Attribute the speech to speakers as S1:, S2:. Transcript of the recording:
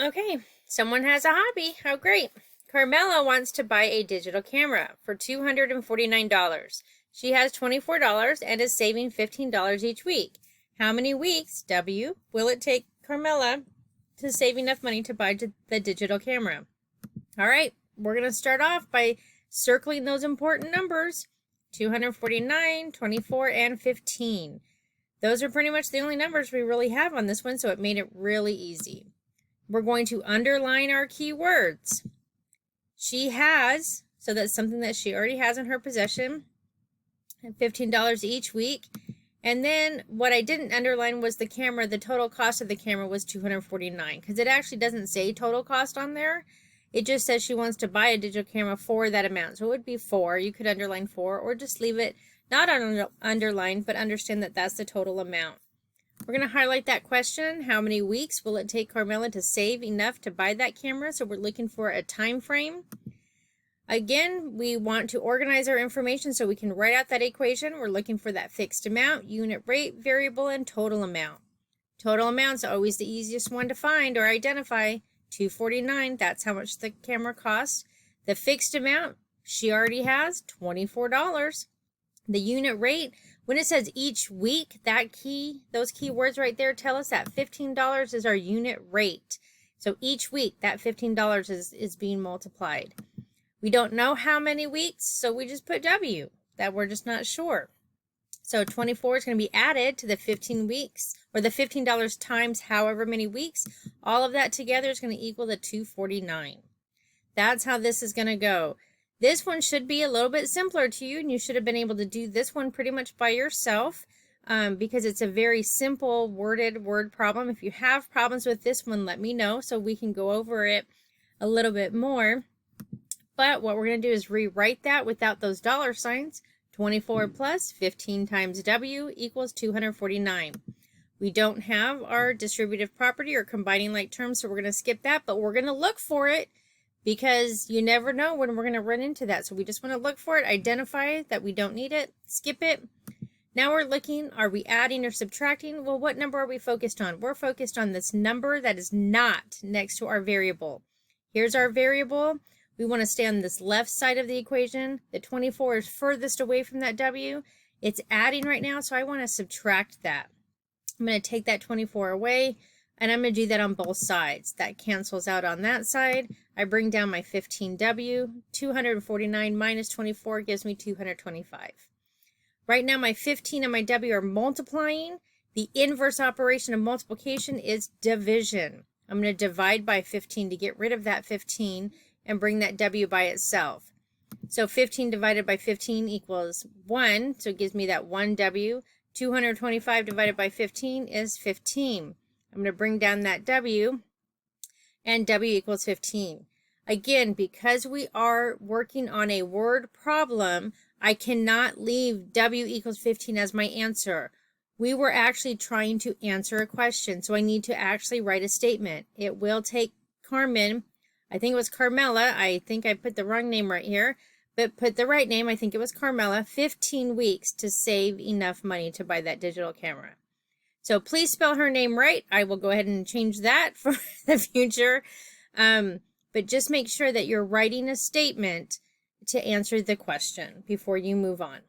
S1: Okay, someone has a hobby. How great. Carmela wants to buy a digital camera for $249. She has $24 and is saving $15 each week. How many weeks, W, will it take Carmela to save enough money to buy the digital camera? All right, we're going to start off by circling those important numbers, 249, 24, and 15. Those are pretty much the only numbers we really have on this one, so it made it really easy. We're going to underline our keywords. She has, so that's something that she already has in her possession, $15 each week. And then what I didn't underline was the camera. The total cost of the camera was $249 because it actually doesn't say total cost on there. It just says she wants to buy a digital camera for that amount. So it would be 4. You could underline 4 or just leave it not underlined, but understand that that's the total amount. We're going to highlight that question. How many weeks will it take Carmela to save enough to buy that camera? So we're looking for a time frame. Again, we want to organize our information so we can write out that equation. We're looking for that fixed amount, unit rate, variable, and total amount. Total amount's always the easiest one to find or identify. $249, that's how much the camera costs. The fixed amount, she already has $24. The unit rate, when it says each week, those keywords right there tell us that $15 is our unit rate. So each week, that $15 is being multiplied. We don't know how many weeks, so we just put W, that we're just not sure. So 24 is going to be added to the 15 weeks, or the $15 times however many weeks. All of that together is going to equal the $249. That's how this is going to go. This one should be a little bit simpler to you, and you should have been able to do this one pretty much by yourself because it's a very simple worded word problem. If you have problems with this one, let me know so we can go over it a little bit more. But what we're going to do is rewrite that without those dollar signs. 24 plus 15 times W equals 249. We don't have our distributive property or combining like terms, so we're going to skip that, but we're going to look for it because you never know when we're going to run into that. So we just want to look for it, identify that we don't need it, skip it. Now we're looking, are we adding or subtracting? Well, what number are we focused on? We're focused on this number that is not next to our variable. Here's our variable. We want to stay on this left side of the equation. The 24 is furthest away from that W. It's adding right now, so I want to subtract that. I'm going to take that 24 away, and I'm going to do that on both sides. That cancels out on that side. I bring down my 15W. 249 minus 24 gives me 225. Right now, my 15 and my W are multiplying. The inverse operation of multiplication is division. I'm going to divide by 15 to get rid of that 15 and bring that W by itself. So 15 divided by 15 equals 1, so it gives me that 1W. 225 divided by 15 is 15. I'm going to bring down that W, and W equals 15. Again, because we are working on a word problem, I cannot leave W equals 15 as my answer. We were actually trying to answer a question, so I need to actually write a statement. It will take Carmen, I think it was Carmela, I think I put the wrong name right here, but put the right name, I think it was Carmela, 15 weeks to save enough money to buy that digital camera. So please spell her name right. I will go ahead and change that for the future. But just make sure that you're writing a statement to answer the question before you move on.